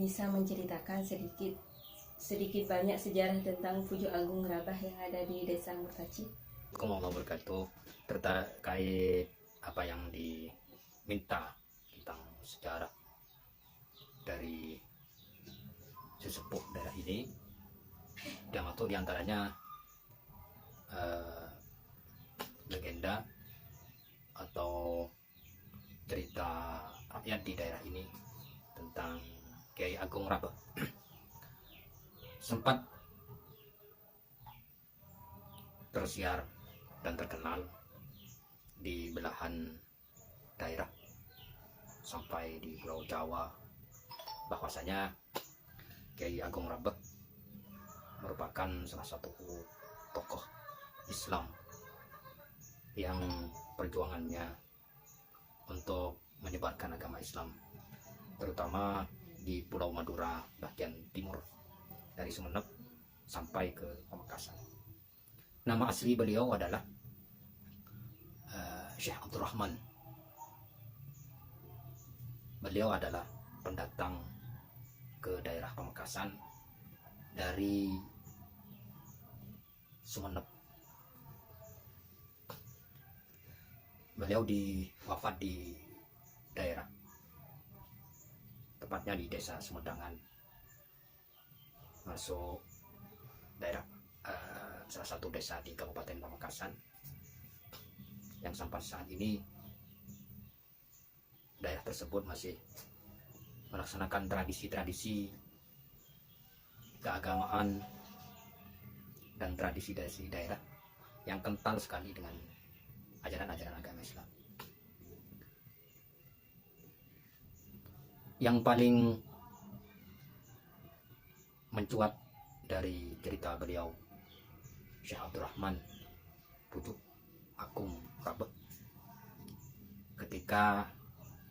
bisa menceritakan sedikit banyak sejarah tentang Pujo Agung Rabah yang ada di Desa Murtaci? Assalamualaikum warahmatullahi wabarakatuh. Terkait apa yang diminta tentang sejarah dari sesepuh daerah ini, termasuk diantaranya legenda atau cerita rakyat di daerah ini tentang Kiai Agung Rabah. Sempat tersiar dan terkenal di belahan daerah sampai di Pulau Jawa, bahwasanya Kiai Agung Rabah merupakan salah satu tokoh Islam yang perjuangannya untuk menyebarkan agama Islam, terutama di Pulau Madura bagian timur, dari Sumeneb sampai ke Pamekasan. Nama asli beliau adalah Syekh Abdurrahman. Beliau adalah pendatang ke daerah Pamekasan dari Sumeneb. Beliau wafat di daerah, tepatnya di Desa Sumedangan, masuk daerah salah satu desa di Kabupaten Pamekasan, yang sampai saat ini daerah tersebut masih melaksanakan tradisi-tradisi keagamaan dan tradisi dari daerah yang kental sekali dengan ajaran-ajaran agama Islam. Yang paling mencuat dari cerita beliau, Syekh Abdurrahman Pujo Agung Rabah, ketika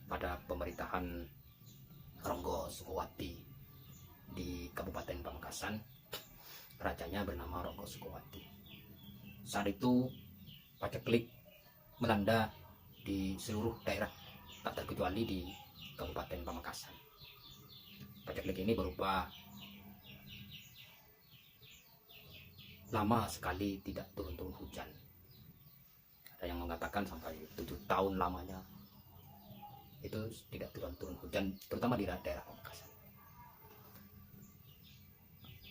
pada pemerintahan Ronggo Sukowati di Kabupaten Pamekasan, rajanya bernama Ronggo Sukowati. Saat itu paceklik melanda di seluruh daerah, tak terkecuali di Kabupaten Pamekasan. Paceklik ini berupa lama sekali tidak turun-turun hujan. Ada yang mengatakan sampai 7 tahun lamanya itu tidak turun-turun hujan, terutama di daerah Pamekasan.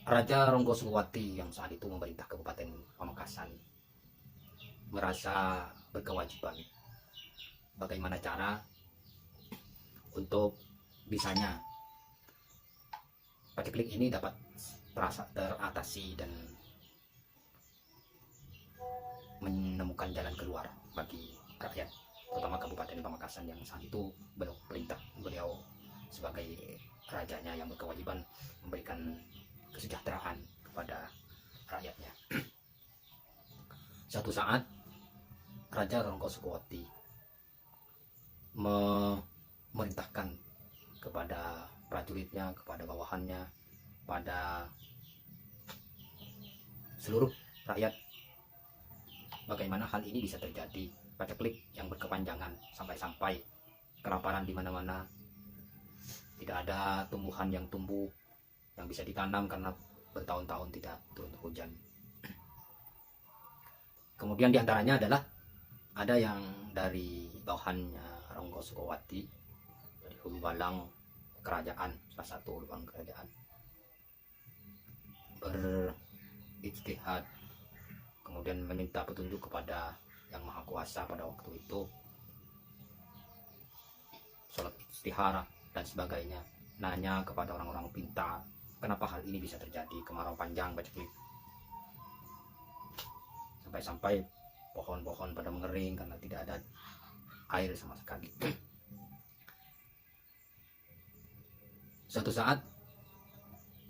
Raja Ronggo Sukowati yang saat itu memerintah Kabupaten Pamekasan merasa berkewajiban bagaimana cara untuk bisanya paceklik ini dapat teratasi dan menemukan jalan keluar bagi rakyat, terutama Kabupaten Pamekasan yang saat itu belum perintah beliau sebagai rajanya yang berkewajiban memberikan kesejahteraan kepada rakyatnya. Suatu saat Raja Ronggo Sukowati memerintahkan kepada prajuritnya, kepada bawahannya, pada seluruh rakyat, bagaimana hal ini bisa terjadi. Paceklik yang berkepanjangan sampai kelaparan di mana-mana, tidak ada tumbuhan yang tumbuh yang bisa ditanam karena bertahun-tahun tidak turun hujan. Kemudian diantaranya adalah ada yang dari bawahannya Ronggo Sukowati, dari Hulu Balang kerajaan, salah satu hulu balang kerajaan, berijtihad, kemudian meminta petunjuk kepada Yang Maha Kuasa pada waktu itu, sholat istikharah dan sebagainya, nanya kepada orang-orang pintar kenapa hal ini bisa terjadi. Kemarau panjang paceklik, sampai pohon-pohon pada mengering karena tidak ada air sama sekali. Suatu saat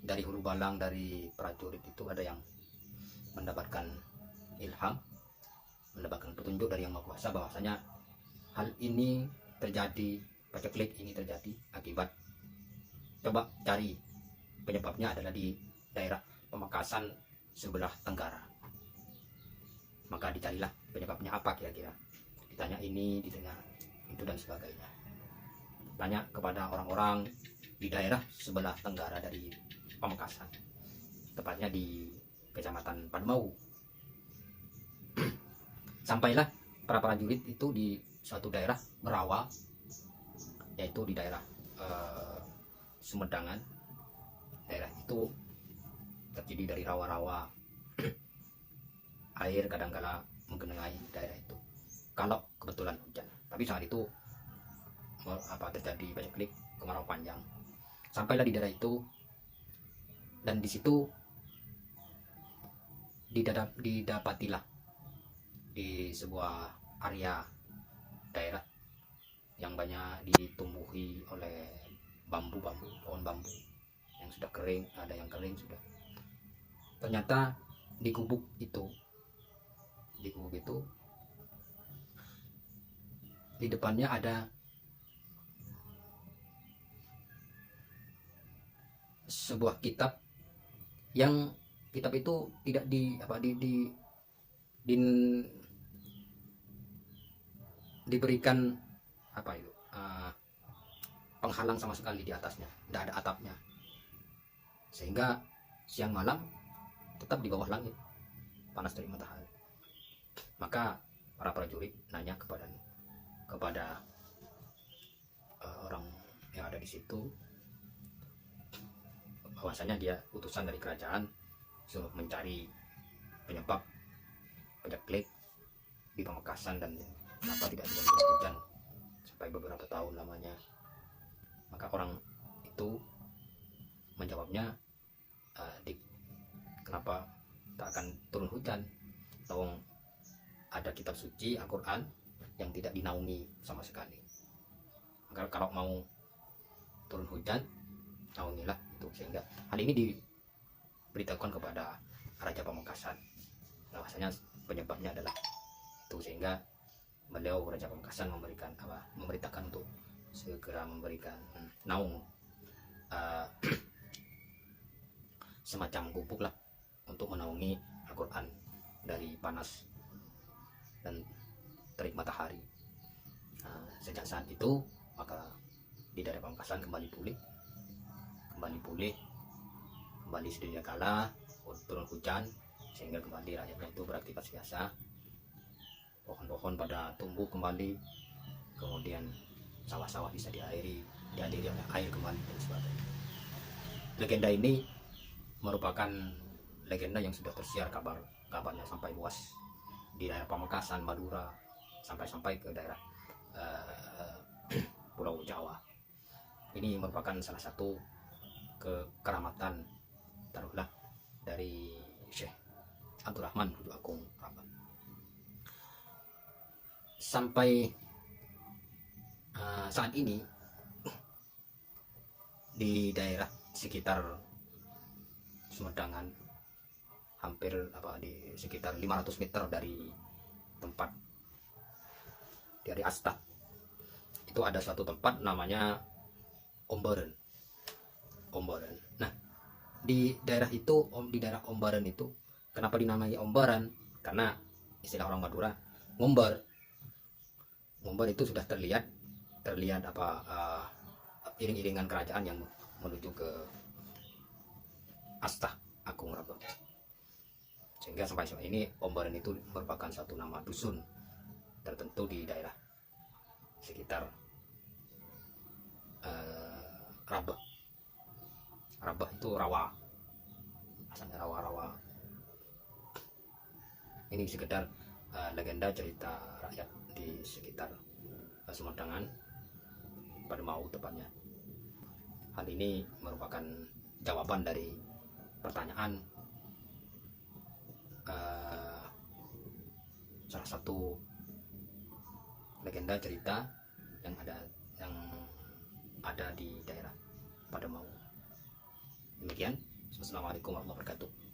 dari Hulu Balang, dari prajurit itu ada yang mendapatkan ilham, mendapatkan petunjuk dari Yang Maha Kuasa bahwasanya hal ini terjadi, paceklik ini terjadi akibat, coba cari penyebabnya adalah di daerah Pamekasan sebelah tenggara. Maka dicarilah penyebabnya apa kira-kira, ditanya ini, ditanya itu dan sebagainya. Tanya kepada orang-orang di daerah sebelah tenggara dari Pamekasan, tepatnya di Kecamatan Padmau. Sampailah para prajurit itu di suatu daerah rawa, yaitu di daerah Sumedang. Daerah itu terdiri dari rawa-rawa. Air kadangkala menggenangi daerah itu kalau kebetulan hujan, tapi saat itu terjadi banyak kali kemarau panjang. Sampailah di daerah itu, dan di situ didapatilah di sebuah area daerah yang banyak ditumbuhi oleh pohon bambu yang sudah kering, ada yang kering sudah. Ternyata di gubuk itu di depannya ada sebuah kitab, yang kitab itu tidak diberikan penghalang sama sekali di atasnya, tidak ada atapnya, sehingga siang malam tetap di bawah langit panas dari matahari. Maka para prajurit nanya kepada orang yang ada di situ, bahwasanya dia utusan dari kerajaan, suruh mencari penyebab penyakit di Pamekasan dan kenapa tidak turun hujan sampai beberapa tahun lamanya. Maka orang itu menjawabnya, kenapa tak akan turun hujan? Tolong, ada kitab suci Al-Quran yang tidak dinaungi sama sekali. Maka kalau mau turun hujan, naungilah itu. Sehingga hal ini diberitahukan kepada Raja Pamekasan, bahwasanya penyebabnya adalah itu. Sehingga beliau, Raja Pamekasan, memberitakan untuk segera memberikan naung semacam gubuk lah untuk menaungi Al-Quran dari panas dan terik matahari. Sejak saat itu maka di daerah Pamekasan kembali sedia kala turun hujan, sehingga kembali rakyatnya itu beraktivitas biasa. Pohon-pohon pada tumbuh kembali, kemudian sawah-sawah bisa diadiri oleh air kembali dan sebagainya. Legenda ini merupakan legenda yang sudah tersiar kabarnya sampai luas di daerah Pamekasan, Madura, sampai ke daerah Pulau Jawa. Ini merupakan salah satu kekeramatan taruhlah dari Syekh Abdurrahman Fuju Agung Rabah. Sampai saat ini di daerah sekitar Sumedangan, hampir di sekitar 500 meter dari tempat dari Asta, itu ada suatu tempat namanya Ombaren. Nah, di daerah Ombaren itu kenapa dinamai Ombaren? Karena istilah orang Madura, ngombar itu sudah terlihat iring-iringan kerajaan yang menuju ke Asta Agung Rabah. Sehingga sampai saat ini Ombaren itu merupakan satu nama dusun tertentu di daerah sekitar Rabah. Rabah itu rawa, asalnya rawa-rawa. Ini sekedar legenda cerita rakyat di sekitar Sumedangan, Padmau tepatnya. Hal ini merupakan jawaban dari pertanyaan salah satu legenda cerita yang ada di daerah Padmau. Demikian. Assalamualaikum warahmatullahi wabarakatuh.